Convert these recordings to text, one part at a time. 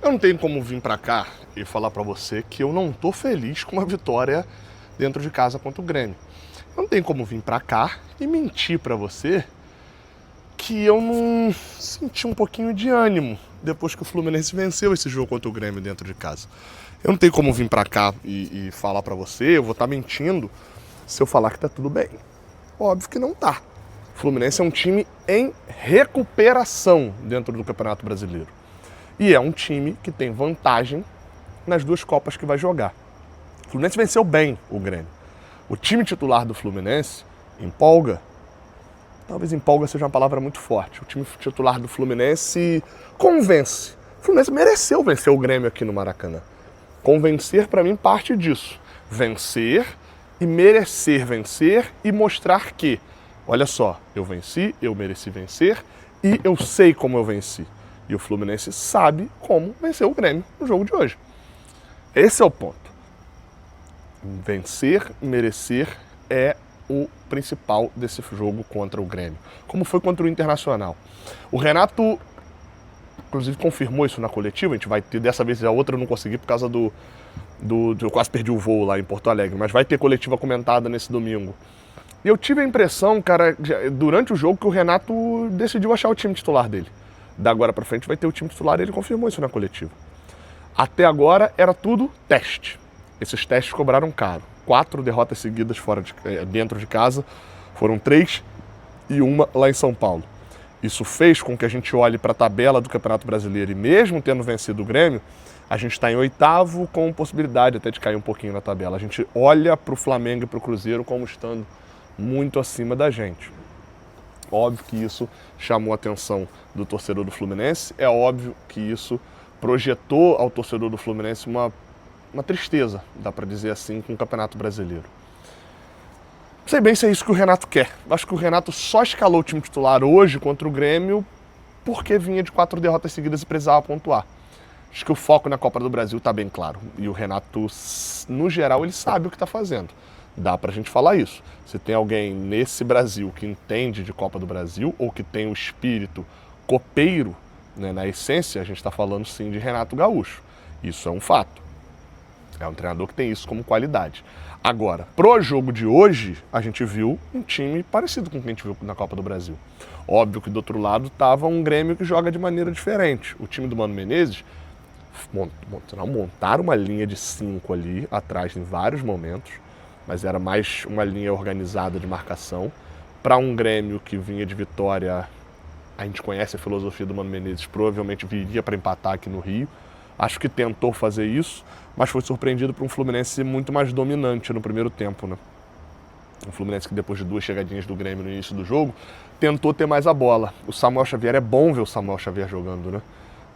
Eu não tenho como vir pra cá e falar pra você que eu não tô feliz com uma vitória dentro de casa contra o Grêmio. Eu não tenho como vir pra cá e mentir pra você que eu não senti um pouquinho de ânimo depois que o Fluminense venceu esse jogo contra o Grêmio dentro de casa. Eu não tenho como vir pra cá e falar pra você, eu vou estar mentindo se eu falar que tá tudo bem. Óbvio que não tá. O Fluminense é um time em recuperação dentro do Campeonato Brasileiro. E é um time que tem vantagem nas duas Copas que vai jogar. O Fluminense venceu bem o Grêmio. O time titular do Fluminense empolga. Talvez empolga seja uma palavra muito forte. O time titular do Fluminense convence. O Fluminense mereceu vencer o Grêmio aqui no Maracanã. Convencer, para mim, parte disso. Vencer e merecer vencer e mostrar que, olha só, eu venci, eu mereci vencer e eu sei como eu venci. E o Fluminense sabe como vencer o Grêmio no jogo de hoje. Esse é o ponto. Vencer, merecer é o principal desse jogo contra o Grêmio. Como foi contra o Internacional. O Renato, inclusive, confirmou isso na coletiva. A gente vai ter, dessa vez a outra eu não consegui por causa eu quase perdi o voo lá em Porto Alegre, mas vai ter coletiva comentada nesse domingo. E eu tive a impressão, cara, durante o jogo que o Renato decidiu achar o time titular dele. Da agora pra frente vai ter o time titular e ele confirmou isso na coletiva. Até agora era tudo teste. Esses testes cobraram caro. 4 derrotas seguidas dentro de casa, foram 3 e uma lá em São Paulo. Isso fez com que a gente olhe para a tabela do Campeonato Brasileiro e mesmo tendo vencido o Grêmio, a gente está em 8º com possibilidade até de cair um pouquinho na tabela. A gente olha para o Flamengo e para o Cruzeiro como estando muito acima da gente. Óbvio que isso chamou a atenção do torcedor do Fluminense, é óbvio que isso projetou ao torcedor do Fluminense uma tristeza, dá para dizer assim, com o Campeonato Brasileiro. Não sei bem se é isso que o Renato quer. Acho que o Renato só escalou o time titular hoje contra o Grêmio porque vinha de 4 derrotas seguidas e precisava pontuar. Acho que o foco na Copa do Brasil está bem claro. E o Renato, no geral, ele sabe o que está fazendo. Dá pra gente falar isso. Se tem alguém nesse Brasil que entende de Copa do Brasil ou que tem o espírito copeiro, né, na essência, a gente está falando sim de Renato Gaúcho. Isso é um fato. É um treinador que tem isso como qualidade. Agora, pro jogo de hoje, a gente viu um time parecido com o que a gente viu na Copa do Brasil. Óbvio que do outro lado estava um Grêmio que joga de maneira diferente. O time do Mano Menezes montaram uma linha de 5 ali atrás em vários momentos, mas era mais uma linha organizada de marcação. Para um Grêmio que vinha de vitória, a gente conhece a filosofia do Mano Menezes, provavelmente viria para empatar aqui no Rio. Acho que tentou fazer isso, mas foi surpreendido por um Fluminense muito mais dominante no primeiro tempo, né? Um Fluminense que depois de 2 chegadinhas do Grêmio no início do jogo, tentou ter mais a bola. O Samuel Xavier, é bom ver o Samuel Xavier jogando, né?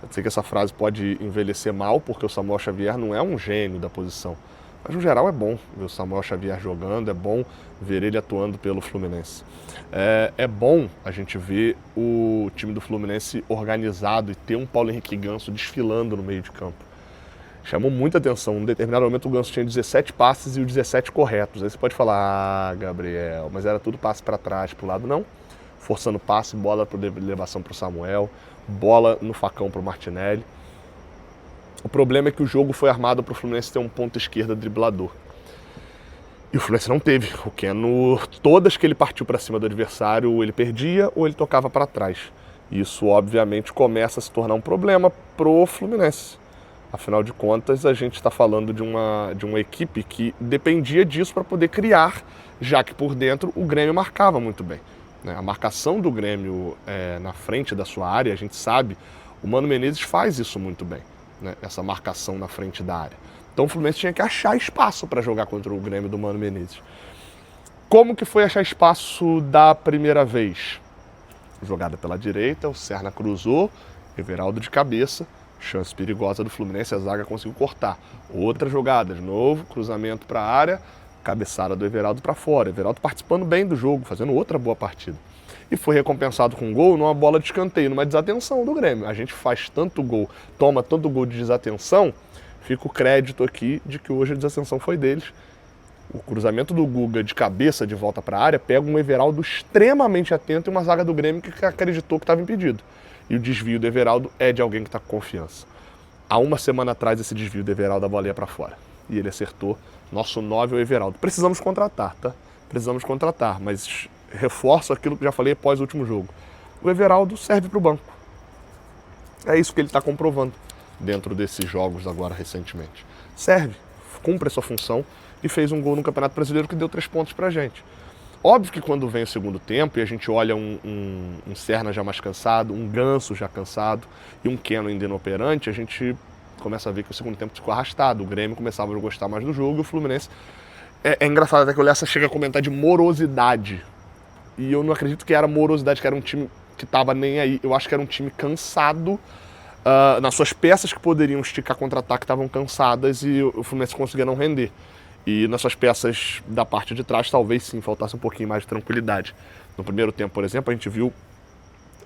Eu sei que essa frase pode envelhecer mal, porque o Samuel Xavier não é um gênio da posição. Mas, no geral, é bom ver o Samuel Xavier jogando, é bom ver ele atuando pelo Fluminense. É bom a gente ver o time do Fluminense organizado e ter um Paulo Henrique Ganso desfilando no meio de campo. Chamou muita atenção. Em determinado momento, o Ganso tinha 17 passes e os 17 corretos. Aí você pode falar, Gabriel, mas era tudo passe para trás, para o lado. Não. Forçando passe, bola para elevação para o Samuel, bola no facão para o Martinelli. O problema é que o jogo foi armado para o Fluminense ter um ponta esquerda driblador. E o Fluminense não teve. O Keno, todas que ele partiu para cima do adversário, ele perdia ou ele tocava para trás. Isso, obviamente, começa a se tornar um problema pro Fluminense. Afinal de contas, a gente está falando de uma equipe que dependia disso para poder criar, já que por dentro o Grêmio marcava muito bem. A marcação do Grêmio na frente da sua área, a gente sabe, o Mano Menezes faz isso muito bem. Essa marcação na frente da área. Então o Fluminense tinha que achar espaço para jogar contra o Grêmio do Mano Menezes. Como que foi achar espaço da primeira vez? Jogada pela direita, o Serna cruzou, Everaldo de cabeça, chance perigosa do Fluminense, a zaga conseguiu cortar. Outra jogada, de novo, cruzamento para a área, cabeçada do Everaldo para fora. Everaldo participando bem do jogo, fazendo outra boa partida. E foi recompensado com um gol numa bola de escanteio, numa desatenção do Grêmio. A gente faz tanto gol, toma tanto gol de desatenção, fica o crédito aqui de que hoje a desatenção foi deles. O cruzamento do Guga de cabeça de volta para a área pega um Everaldo extremamente atento e uma zaga do Grêmio que acreditou que estava impedido. E o desvio do Everaldo é de alguém que está com confiança. Há uma semana atrás esse desvio do Everaldo, a bola ia para fora. E ele acertou. Nosso 9 é o Everaldo. Precisamos contratar, tá? Precisamos contratar, mas reforço aquilo que já falei após o último jogo. O Everaldo serve para o banco. É isso que ele está comprovando dentro desses jogos agora recentemente. Serve, cumpre a sua função e fez um gol no Campeonato Brasileiro que deu 3 pontos pra gente. Óbvio que quando vem o segundo tempo e a gente olha um Serna já mais cansado, um Ganso já cansado e um Keno ainda inoperante, a gente começa a ver que o segundo tempo ficou arrastado. O Grêmio começava a gostar mais do jogo e o Fluminense... É engraçado até que o Lessa chega a comentar de morosidade. E eu não acredito que era morosidade, que era um time que tava nem aí. Eu acho que era um time cansado nas suas peças que poderiam esticar contra-ataque, estavam cansadas e o Fluminense conseguia não render. E nas suas peças da parte de trás, talvez sim, faltasse um pouquinho mais de tranquilidade. No primeiro tempo, por exemplo, a gente viu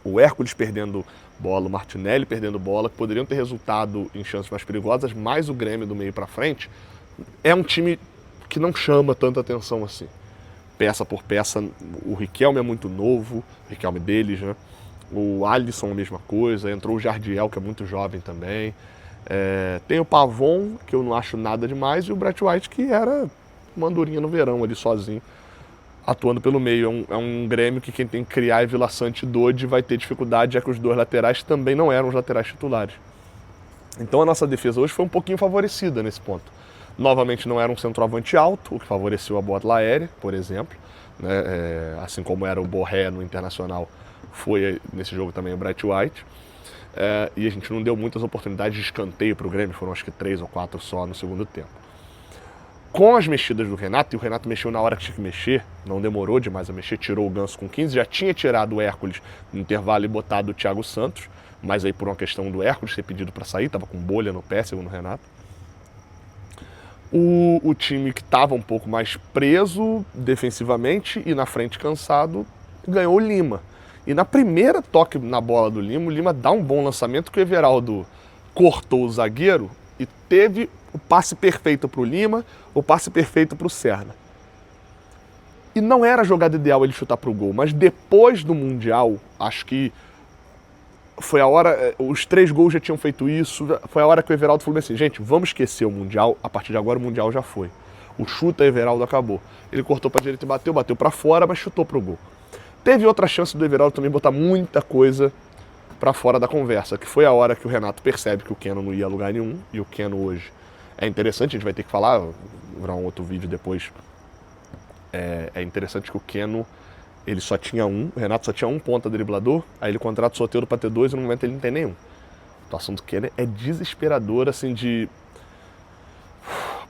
o Hércules perdendo bola, o Martinelli perdendo bola, que poderiam ter resultado em chances mais perigosas, mas o Grêmio do meio para frente é um time que não chama tanta atenção assim. Peça por peça, o Riquelme é muito novo, o Riquelme deles, né? O Alisson a mesma coisa, entrou o Jardiel, que é muito jovem também. Tem o Pavon, que eu não acho nada demais, e o Brett White, que era uma andorinha no verão ali sozinho, atuando pelo meio. É um Grêmio que quem tem que criar é Vila Sante e Dodi, vai ter dificuldade, já que os dois laterais também não eram os laterais titulares. Então a nossa defesa hoje foi um pouquinho favorecida nesse ponto. Novamente não era um centroavante alto, o que favoreceu a bola aérea, por exemplo, né? Assim como era o Borré no Internacional, foi nesse jogo também o Brett White. E a gente não deu muitas oportunidades de escanteio para o Grêmio, foram acho que 3 ou 4 só no segundo tempo. Com as mexidas do Renato, e o Renato mexeu na hora que tinha que mexer, não demorou demais a mexer, tirou o Ganso com 15, já tinha tirado o Hércules no intervalo e botado o Thiago Santos, mas aí por uma questão do Hércules ter pedido para sair, estava com bolha no pé, segundo o Renato. O time que estava um pouco mais preso defensivamente e na frente cansado, ganhou o Lima. E na primeira toque na bola do Lima, o Lima dá um bom lançamento que o Everaldo cortou o zagueiro e teve o passe perfeito para o Lima, o passe perfeito para o Serna. E não era a jogada ideal ele chutar para o gol, mas depois do Mundial, acho que foi a hora, os 3 gols já tinham feito isso, foi a hora que o Everaldo falou assim, gente, vamos esquecer o Mundial, a partir de agora o Mundial já foi. O chuta Everaldo acabou. Ele cortou para a direita e bateu para fora, mas chutou para o gol. Teve outra chance do Everaldo também botar muita coisa para fora da conversa, que foi a hora que o Renato percebe que o Keno não ia a lugar nenhum, e o Keno hoje é interessante, a gente vai ter que falar, vou gravar um outro vídeo depois. É interessante que o Keno, ele só tinha o Renato só tinha um ponta driblador, aí ele contrata o Soteldo para ter 2 e no momento ele não tem nenhum. A situação do Keno é desesperadora, assim, de...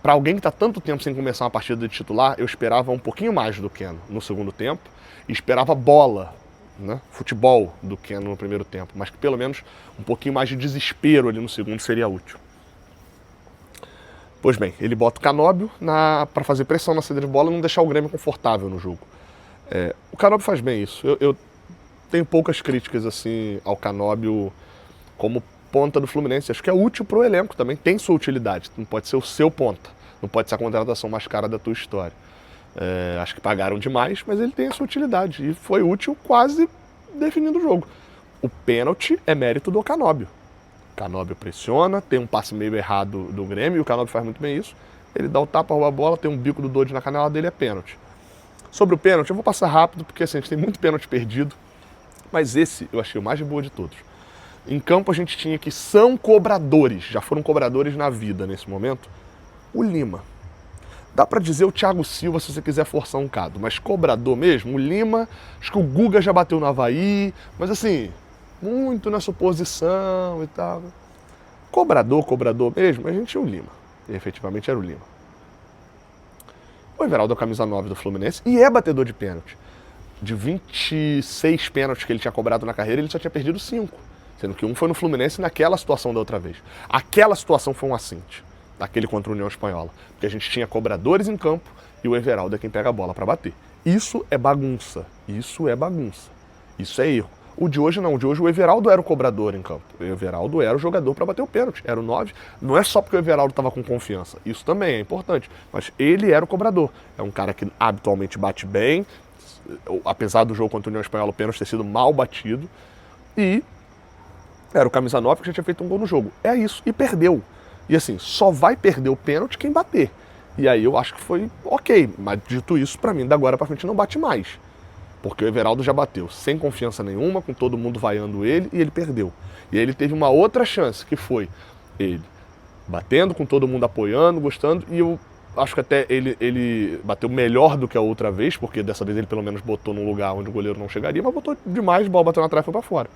Para alguém que está tanto tempo sem começar uma partida de titular, eu esperava um pouquinho mais do Keno no segundo tempo e esperava bola, né? Futebol do Keno no primeiro tempo, mas que pelo menos um pouquinho mais de desespero ali no segundo seria útil. Pois bem, ele bota o Canóbio para fazer pressão na saída de bola e não deixar o Grêmio confortável no jogo. O Canóbio faz bem isso. Eu tenho poucas críticas assim ao Canóbio como ponta do Fluminense. Acho que é útil para o elenco também, tem sua utilidade. Não pode ser o seu ponta, não pode ser a contratação mais cara da tua história. Acho que pagaram demais, mas ele tem a sua utilidade e foi útil quase definindo o jogo. O pênalti é mérito do Canóbio. O Canóbio pressiona, tem um passe meio errado do Grêmio, e o Canóbio faz muito bem isso. Ele dá o tapa, rouba a bola, tem um bico do Dodi na canela dele, é pênalti. Sobre o pênalti, eu vou passar rápido, porque assim, a gente tem muito pênalti perdido, mas esse eu achei o mais de boa de todos. Em campo a gente tinha que são cobradores, já foram cobradores na vida nesse momento, o Lima. Dá pra dizer o Thiago Silva se você quiser forçar um bocado, mas cobrador mesmo, o Lima, acho que o Guga já bateu no Avaí, mas assim, muito na suposição e tal. Cobrador mesmo, a gente tinha o Lima, e efetivamente era o Lima. O Everaldo é a camisa 9 do Fluminense e é batedor de pênalti. De 26 pênaltis que ele tinha cobrado na carreira, ele só tinha perdido 5. Sendo que um foi no Fluminense naquela situação da outra vez. Aquela situação foi um assinte, daquele contra a União Espanhola. Porque a gente tinha cobradores em campo e o Everaldo é quem pega a bola para bater. Isso é bagunça. Isso é bagunça. Isso é erro. O de hoje não. O de hoje o Everaldo era o cobrador em campo. O Everaldo era o jogador para bater o pênalti. Era o 9. Não é só porque o Everaldo estava com confiança. Isso também é importante. Mas ele era o cobrador. É um cara que habitualmente bate bem. Apesar do jogo contra a União Espanhola, o pênalti ter sido mal batido. E Era o camisa 9 que já tinha feito um gol no jogo. É isso, e perdeu. E assim, só vai perder o pênalti quem bater. E aí eu acho que foi ok, mas dito isso, pra mim, da agora pra frente não bate mais. Porque o Everaldo já bateu sem confiança nenhuma, com todo mundo vaiando ele, e ele perdeu. E aí ele teve uma outra chance, que foi ele batendo, com todo mundo apoiando, gostando, e eu acho que até ele bateu melhor do que a outra vez, porque dessa vez ele pelo menos botou num lugar onde o goleiro não chegaria, mas botou demais, a bola bateu na trave e foi pra fora.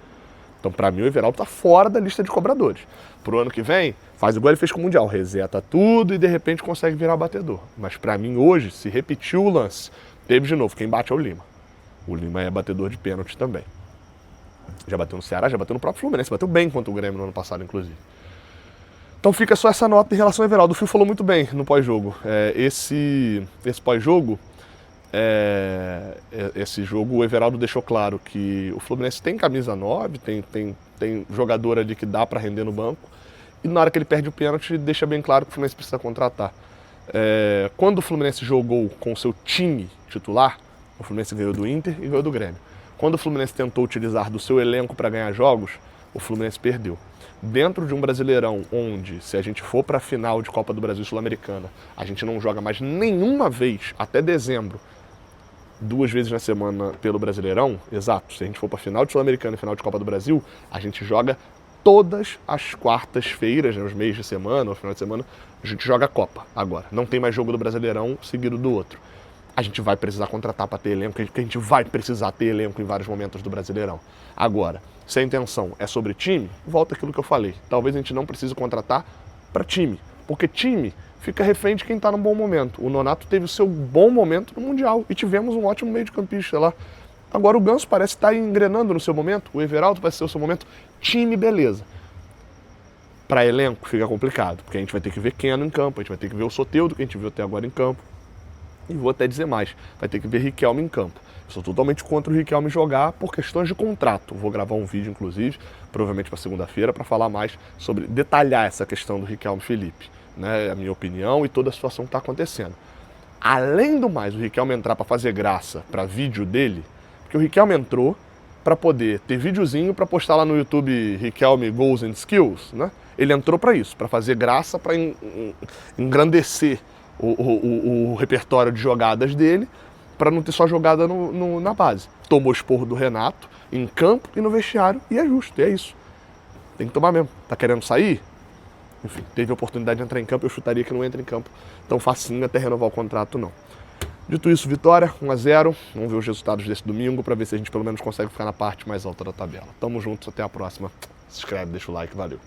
Então, pra mim, o Everaldo tá fora da lista de cobradores. Pro ano que vem, faz igual ele fez com o Mundial, reseta tudo e de repente consegue virar batedor. Mas pra mim, hoje, se repetiu o lance, teve de novo, quem bate é o Lima. O Lima é batedor de pênalti também. Já bateu no Ceará, já bateu no próprio Fluminense, bateu bem contra o Grêmio no ano passado, inclusive. Então fica só essa nota em relação ao Everaldo. O Fio falou muito bem no pós-jogo. Esse pós-jogo, esse jogo, o Everaldo deixou claro que o Fluminense tem camisa 9, tem jogador ali que dá para render no banco, e na hora que ele perde o pênalti, deixa bem claro que o Fluminense precisa contratar. Quando o Fluminense jogou com o seu time titular, o Fluminense ganhou do Inter e ganhou do Grêmio. Quando o Fluminense tentou utilizar do seu elenco para ganhar jogos, o Fluminense perdeu. Dentro de um Brasileirão onde, se a gente for para a final de Copa do Brasil Sul-Americana, a gente não joga mais nenhuma vez, até dezembro, 2 vezes na semana pelo Brasileirão, exato, se a gente for para a final de Sul-Americana e final de Copa do Brasil, a gente joga todas as quartas-feiras, nos meios de semana, ou final de semana, a gente joga a Copa agora. Não tem mais jogo do Brasileirão seguido do outro. A gente vai precisar contratar para ter elenco, porque a gente vai precisar ter elenco em vários momentos do Brasileirão. Agora, se a intenção é sobre time, volta aquilo que eu falei. Talvez a gente não precise contratar para time, porque time fica refém de quem está num bom momento. O Nonato teve o seu bom momento no Mundial e tivemos um ótimo meio de campista lá. Agora o Ganso parece estar engrenando no seu momento, o Everaldo vai ser o seu momento. Time, beleza. Para elenco fica complicado, porque a gente vai ter que ver Keno em campo, a gente vai ter que ver o Soteldo, que a gente viu até agora em campo. E vou até dizer mais, vai ter que ver Riquelme em campo. Eu sou totalmente contra o Riquelme jogar por questões de contrato. Vou gravar um vídeo, inclusive, provavelmente para segunda-feira, para falar mais sobre, detalhar essa questão do Riquelme Felipe, né? A minha opinião e toda a situação que está acontecendo. Além do mais, o Riquelme entrar para fazer graça para vídeo dele, porque o Riquelme entrou para poder ter videozinho para postar lá no YouTube Riquelme Goals and Skills, né? Ele entrou para isso, para fazer graça, para engrandecer o repertório de jogadas dele, para não ter só jogada na base. Tomou esporro do Renato em campo e no vestiário, e é justo, é isso. Tem que tomar mesmo. Tá querendo sair? Enfim, teve a oportunidade de entrar em campo, eu chutaria que não entra em campo tão facinho até renovar o contrato, não. Dito isso, vitória, 1-0. Vamos ver os resultados desse domingo para ver se a gente pelo menos consegue ficar na parte mais alta da tabela. Tamo juntos, até a próxima. Se inscreve, deixa o like, valeu.